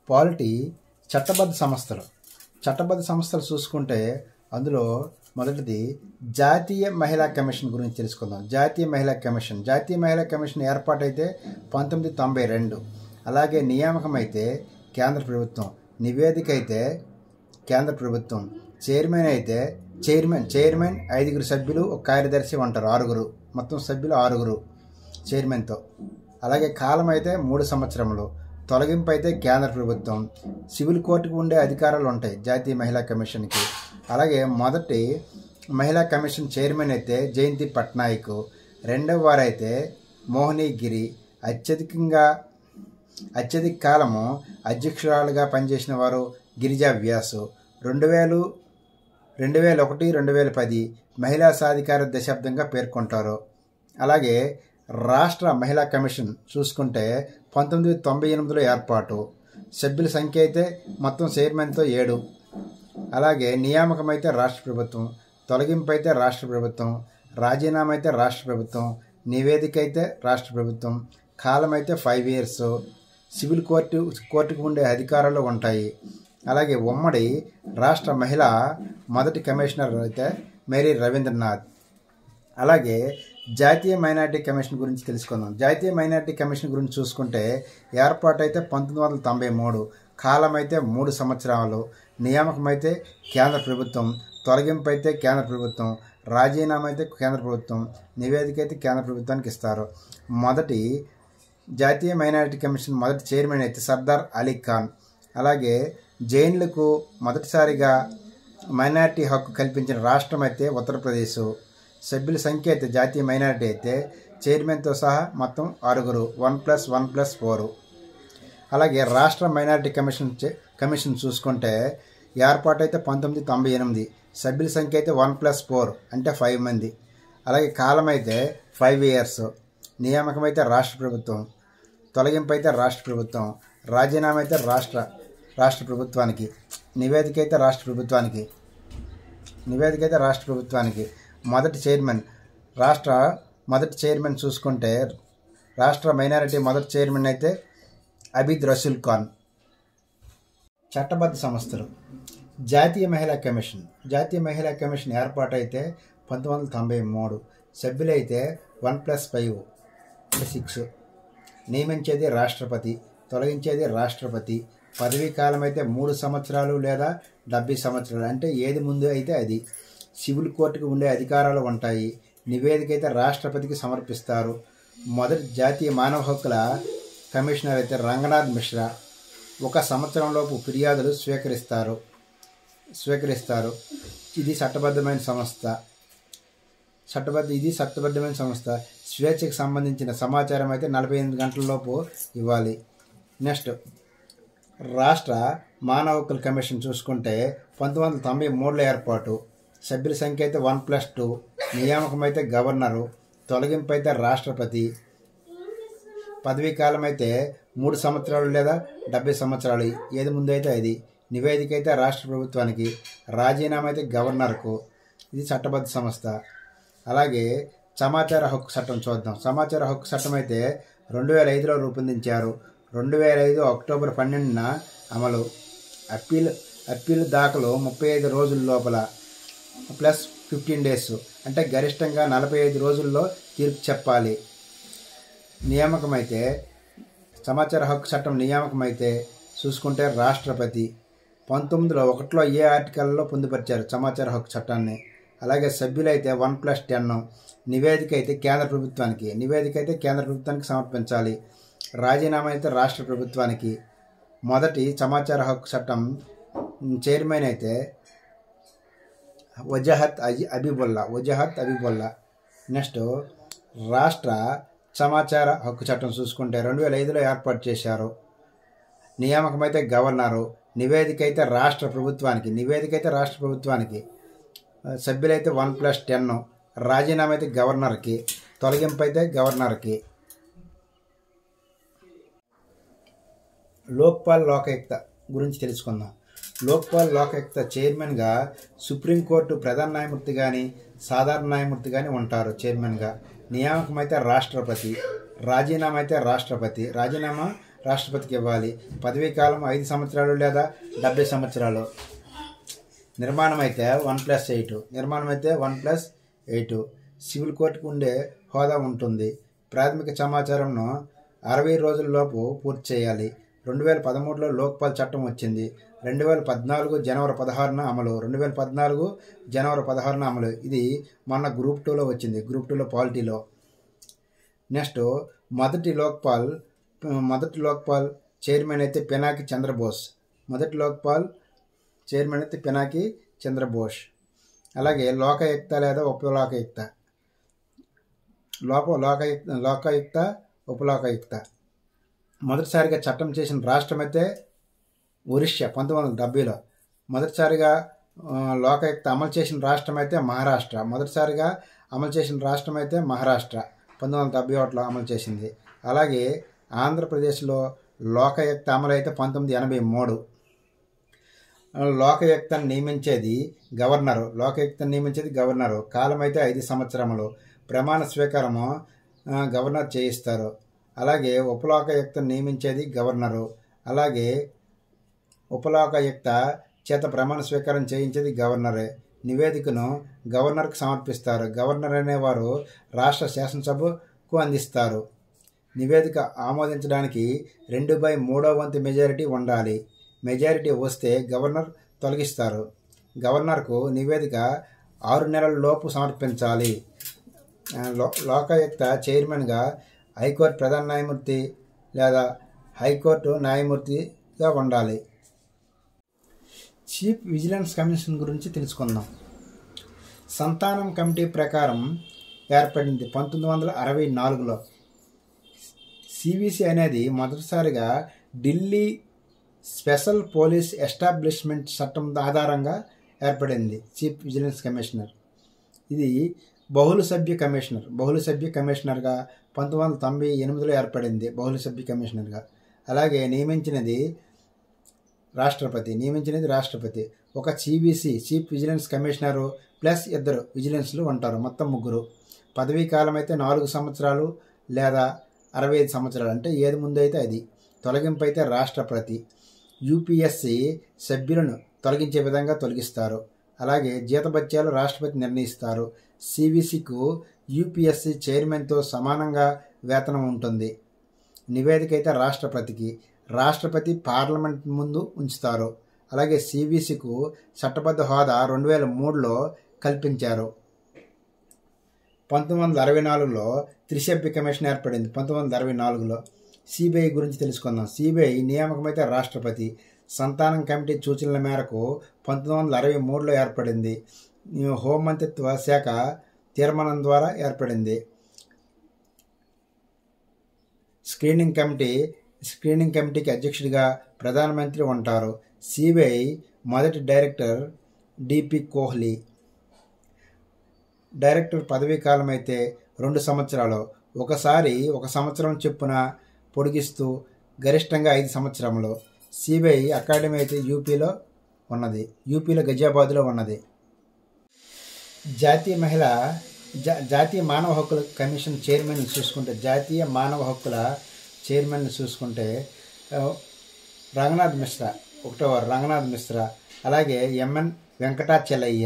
Polity చట్టబద్ధ సంస్థలు చూసుకుంటే అందులో మొదటిది జాతీయ మహిళా కమిషన్ గురించి తెలుసుకుందాం. జాతీయ మహిళా కమిషన్ ఏర్పాటైతే 1992. అలాగే నియామకం అయితే కేంద్ర ప్రభుత్వం, నివేదిక అయితే కేంద్ర ప్రభుత్వం, చైర్మన్ 5 సభ్యులు, ఒక కార్యదర్శి ఉంటారు, 6, మొత్తం సభ్యులు 6 చైర్మన్తో. అలాగే కాలం అయితే 3 సంవత్సరములు, తొలగింపు అయితే కేంద్ర ప్రభుత్వం, సివిల్ కోర్టుకు ఉండే అధికారాలు ఉంటాయి జాతీయ మహిళా కమిషన్కి. అలాగే మొదటి మహిళా కమిషన్ చైర్మన్ అయితే జయంతి పట్నాయక్, రెండవ వారైతే మోహినీగిరి, అత్యధిక కాలము అధ్యక్షురాలుగా పనిచేసిన వారు గిరిజా వ్యాసు. 2001-2010 మహిళా సాధికార దశాబ్దంగా పేర్కొంటారు. అలాగే రాష్ట్ర మహిళా కమిషన్ చూసుకుంటే 1998లో ఏర్పాటు, సభ్యుల సంఖ్య అయితే మొత్తం చైర్మన్తో 7. అలాగే నియామకం అయితే రాష్ట్ర ప్రభుత్వం, తొలగింపు అయితే రాష్ట్ర ప్రభుత్వం, రాజీనామా అయితే రాష్ట్ర ప్రభుత్వం, నివేదిక అయితే రాష్ట్ర ప్రభుత్వం, కాలం అయితే 5 years, సివిల్ కోర్టుకు ఉండే అధికారాలు ఉంటాయి. అలాగే ఉమ్మడి రాష్ట్ర మహిళా మొదటి కమిషనర్ అయితే మేరీ రవీంద్రనాథ్. అలాగే జాతీయ మైనార్టీ కమిషన్ గురించి తెలుసుకుందాం. జాతీయ మైనార్టీ కమిషన్ గురించి చూసుకుంటే ఏర్పాటు అయితే 1993, కాలం అయితే 3 సంవత్సరాలు, నియామకం అయితే కేంద్ర ప్రభుత్వం, తొలగింపు అయితే కేంద్ర ప్రభుత్వం, రాజీనామా అయితే కేంద్ర ప్రభుత్వం, నివేదిక అయితే కేంద్ర ప్రభుత్వానికి ఇస్తారు. మొదటి జాతీయ మైనారిటీ కమిషన్ మొదటి చైర్మన్ అయితే సర్దార్ అలీ ఖాన్. అలాగే జైన్లకు మొదటిసారిగా మైనారిటీ హక్కు కల్పించిన రాష్ట్రం అయితే ఉత్తరప్రదేశ్. సభ్యుల సంఖ్య అయితే జాతీయ మైనారిటీ అయితే చైర్మన్తో సహా మొత్తం 6, 1+1+4. అలాగే రాష్ట్ర మైనారిటీ కమిషన్ చూసుకుంటే ఏర్పాటు అయితే 1998, సభ్యుల సంఖ్య అయితే 1+4 అంటే 5 మంది. అలాగే కాలం అయితే 5 years, నియామకం అయితే రాష్ట్ర ప్రభుత్వం, తొలగింపు అయితే రాష్ట్ర ప్రభుత్వం, రాజీనామా అయితే రాష్ట్ర ప్రభుత్వానికి, నివేదిక అయితే రాష్ట్ర ప్రభుత్వానికి. మొదటి చైర్మన్ చూసుకుంటే రాష్ట్ర మైనారిటీ మొదటి చైర్మన్ అయితే అబీద్ రసూల్ ఖాన్. చట్టబద్ధ సంస్థలు జాతీయ మహిళా కమిషన్ ఏర్పాటు అయితే 1993, సభ్యులైతే 1+5 6, నియమించేది రాష్ట్రపతి, తొలగించేది రాష్ట్రపతి, పదవీ కాలం అయితే 3 సంవత్సరాలు లేదా 70 సంవత్సరాలు అంటే ఏది ముందు అయితే అది. సివిల్ కోర్టుకు ఉండే అధికారాలు ఉంటాయి, నివేదిక అయితే రాష్ట్రపతికి సమర్పిస్తారు. మొదటి జాతీయ మానవ హక్కుల కమిషనర్ అయితే రంగనాథ్ మిశ్రా, 1 సంవత్సరంలోపు ఫిర్యాదులు స్వీకరిస్తారు. ఇది చట్టబద్ధమైన సంస్థ. స్వేచ్ఛకు సంబంధించిన సమాచారం అయితే 48 గంటలలోపు ఇవ్వాలి. నెక్స్ట్ రాష్ట్ర మానవ హక్కుల కమిషన్ చూసుకుంటే 1993లో ఏర్పాటు, సభ్యుల సంఖ్య అయితే 1+2, నియామకం అయితే గవర్నరు, తొలగింపు అయితే రాష్ట్రపతి, పదవీ కాలం అయితే 3 సంవత్సరాలు లేదా 70 సంవత్సరాలు ఏది ముందు అయితే అది, నివేదిక అయితే రాష్ట్ర ప్రభుత్వానికి, రాజీనామా అయితే గవర్నర్కు. ఇది చట్టబద్ధ సంస్థ. అలాగే సమాచార హక్కు చట్టం చూద్దాం. సమాచార హక్కు చట్టం అయితే 2005లో రూపొందించారు, 2005 అక్టోబర్ 12న అమలు. అప్పీల్ దాఖలు 35 రోజుల లోపల +15 days అంటే గరిష్టంగా 45 రోజుల్లో తీర్పు చెప్పాలి. సమాచార హక్కు చట్టం నియామకం అయితే చూసుకుంటే రాష్ట్రపతి 1901లో ఏ ఆర్టికల్లో పొందుపరిచారు సమాచార హక్కు చట్టాన్ని. అలాగే సభ్యులైతే 1+10, నివేదిక అయితే కేంద్ర ప్రభుత్వానికి సమర్పించాలి. రాజీనామా అయితే రాష్ట్ర ప్రభుత్వానికి. మొదటి సమాచార హక్కు చట్టం చైర్మన్ అయితే వజాహత్ అబీబుల్లా. నెక్స్ట్ రాష్ట్ర సమాచార హక్కు చట్టం చూసుకుంటే 2005లో ఏర్పాటు చేశారు. నియామకం అయితే గవర్నరు, నివేదిక అయితే రాష్ట్ర ప్రభుత్వానికి. సభ్యులైతే 1+10, రాజీనామా అయితే గవర్నర్కి, తొలగింపు అయితే గవర్నర్కి. లోక్పాల్ లోకాయుక్త గురించి తెలుసుకుందాం. లోక్పాల్ లోకాయుక్త చైర్మన్గా సుప్రీంకోర్టు ప్రధాన న్యాయమూర్తి కానీ సాధారణ న్యాయమూర్తి కానీ ఉంటారు చైర్మన్గా. నియామకం అయితే రాష్ట్రపతి, రాజీనామా అయితే రాష్ట్రపతి. రాజీనామా రాష్ట్రపతికి ఇవ్వాలి. పదవీ కాలం 5 సంవత్సరాలు లేదా 70 సంవత్సరాలు. నిర్మాణం అయితే 1+8. నిర్మాణం అయితే 1+8. సివిల్ కోర్టుకు ఉండే హోదా ఉంటుంది. ప్రాథమిక సమాచారంను 60 రోజుల్లోపు పూర్తి చేయాలి. 2013లో లోక్పాల్ చట్టం వచ్చింది. 2014 జనవరి 16న అమలు. 2014 జనవరి 16న అమలు. ఇది మొన్న గ్రూప్ 2లో వచ్చింది. గ్రూప్ 2లో పాలిటీలో. నెక్స్ట్ మొదటి లోక్పాల్ చైర్మన్ అయితే పినాకి చంద్రబోస్. మొదటి లోక్పాల్ చైర్మన్ అయితే పినాకి చంద్రబోస్. అలాగే లోకాయుక్త లేదా ఉపలోకాయుక్త. లోకాయుక్త ఉపలోకాయుక్త. మొదటిసారిగా చట్టం చేసిన రాష్ట్రం అయితే ఒరిస్సా 1970లో. మొదటిసారిగా లోకాయుక్త అమలు చేసిన రాష్ట్రం అయితే మహారాష్ట్ర. మొదటిసారిగా అమలు చేసిన రాష్ట్రం అయితే మహారాష్ట్ర 1971లో అమలు చేసింది. అలాగే ఆంధ్రప్రదేశ్లో లోకాయుక్త అమలు అయితే 1983. లోకాయుక్తను నియమించేది గవర్నరు. కాలం అయితే 5 సంవత్సరములు. ప్రమాణ స్వీకారము గవర్నర్ చేయిస్తారు. అలాగే ఉపలోకాయుక్తను నియమించేది గవర్నరు. అలాగే ఉపలోకాయుక్త చేత ప్రమాణ స్వీకారం చేయించేది గవర్నరే. నివేదికను గవర్నర్కు సమర్పిస్తారు. గవర్నర్ అనేవారు రాష్ట్ర శాసనసభకు అందిస్తారు. నివేదిక ఆమోదించడానికి 2/3 మెజారిటీ ఉండాలి. మెజారిటీ వస్తే గవర్నర్ తొలగిస్తారు. గవర్నర్కు నివేదిక 6 నెలల లోపు సమర్పించాలి. లోకాయుక్త చైర్మన్గా హైకోర్టు ప్రధాన న్యాయమూర్తి లేదా హైకోర్టు న్యాయమూర్తిగా ఉండాలి. చీఫ్ విజిలెన్స్ కమిషన్ గురించి తెలుసుకుందాం. సంతానం కమిటీ ప్రకారం ఏర్పడింది 1964లో. సివిసి అనేది మొదటిసారిగా ఢిల్లీ స్పెషల్ పోలీస్ ఎస్టాబ్లిష్మెంట్ చట్టం ఆధారంగా ఏర్పడింది చీఫ్ విజిలెన్స్ కమిషనర్. ఇది బహుళ సభ్య కమిషనర్గా 1998లో ఏర్పడింది. బహుళ సభ్య కమిషనర్గా. అలాగే నియమించినది రాష్ట్రపతి. ఒక CVC chief vigilance commissioner plus 2 విజిలెన్స్లు ఉంటారు. మొత్తం 3. పదవీ కాలం అయితే 4 సంవత్సరాలు లేదా 65 సంవత్సరాలు. అంటే ఏది ముందు అయితే అది. తొలగింపు అయితే రాష్ట్రపతి. యూపీఎస్సీ సభ్యులను తొలగించే విధంగా తొలగిస్తారు. అలాగే జీతభత్యాలు రాష్ట్రపతి నిర్ణయిస్తారు. సివిసికు యూపీఎస్సీ చైర్మన్తో సమానంగా వేతనం ఉంటుంది. నివేదిక అయితే రాష్ట్రపతి పార్లమెంట్ ముందు ఉంచుతారు. అలాగే సివిసికు చట్టబద్ధ హోదా 2003లో కల్పించారు. 1964లో త్రిసభ్య కమిషన్ ఏర్పడింది. 1964లో. సిబిఐ గురించి తెలుసుకుందాం. సిబిఐ నియామకం అయితే రాష్ట్రపతి. సంతానం కమిటీ సూచనల మేరకు 1963లో ఏర్పడింది. హోంమంత్రిత్వ శాఖ తీర్మానం ద్వారా ఏర్పడింది. స్క్రీనింగ్ కమిటీకి అధ్యక్షుడిగా ప్రధానమంత్రి ఉంటారు. సిబిఐ మొదటి డైరెక్టర్ డిపి కోహ్లీ. డైరెక్టర్ పదవీ కాలం అయితే 2 సంవత్సరాలు. ఒక సంవత్సరం చొప్పున పొడిగిస్తూ గరిష్టంగా 5 సంవత్సరములు. సిబిఐ అకాడమీ అయితే యూపీలో గజియాబాద్లో ఉన్నది. జాతీయ మానవ హక్కుల కమిషన్ చైర్మన్ చూసుకుంటే రంగనాథ్ మిశ్రా 1వ. అలాగే ఎంఎన్ వెంకటాచలయ్య,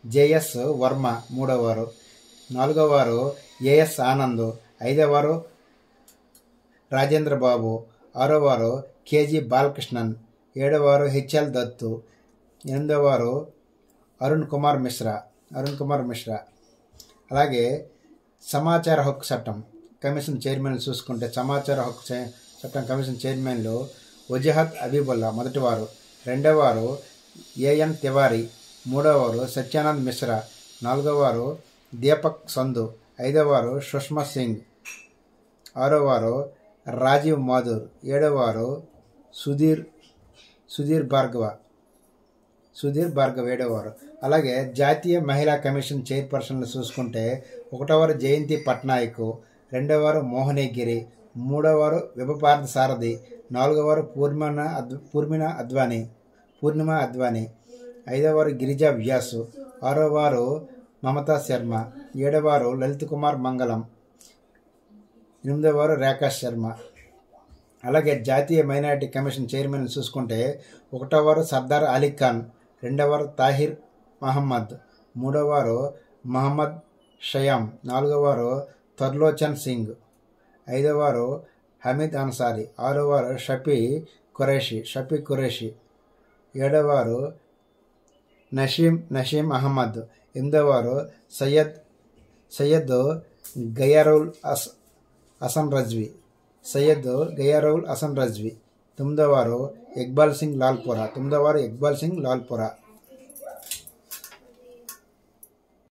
జేఎస్ వర్మ 3వ. 4వ ఏఎస్ ఆనంద్, 5వ రాజేంద్ర బాబు, 6వ కేజీ బాలకృష్ణన్, 7వ హెచ్ఎల్ దత్తు, 8వ అరుణ్ కుమార్ మిశ్రా. అలాగే సమాచార హక్కు చట్టం కమిషన్ చైర్మన్లు చూసుకుంటే సమాచార హక్కు చట్టం కమిషన్ చైర్మన్లు వజహత్ అబీబుల్లా 1వ. 2వ ఏఎన్ తివారీ, 3వ సత్యానంద్ మిశ్రా, 4వ దీపక్ సంధు, 5వ సుష్మా సింగ్, 6వ రాజీవ్ మాథూర్, 7వ సుధీర్ భార్గవ 7వ. అలాగే జాతీయ మహిళా కమిషన్ చైర్పర్సన్లు చూసుకుంటే 1వ జయంతి పట్నాయక్, 2వ మోహనగిరి, 3వ విభపార్థ సారథి, 4వ పూర్ణిమ అద్వానీ, 5వ గిరిజా వ్యాసు, 6వ మమతా శర్మ, 7వ లలిత్ కుమార్ మంగళం, 8వ రేఖా శర్మ. అలాగే జాతీయ మైనారిటీ కమిషన్ చైర్మన్ చూసుకుంటే 1వ వారు సర్దార్ అలీ ఖాన్, 2వ వారు తాహిర్ మహమ్మద్, 3వ వారు మహమ్మద్ షయామ్, 4వ వారు తర్లోచన్ సింగ్, 5వ వారు హమీద్ అన్సారీ, 6వ వారు షఫీ ఖురేషి, 7వ వారు నషీం అహ్మద్, 8వ వారు సయ్యద్ గయారౌల్ హసన్ రజ్వీ, 9వ వారు ఇక్బాల్ సింగ్ లాల్పురా,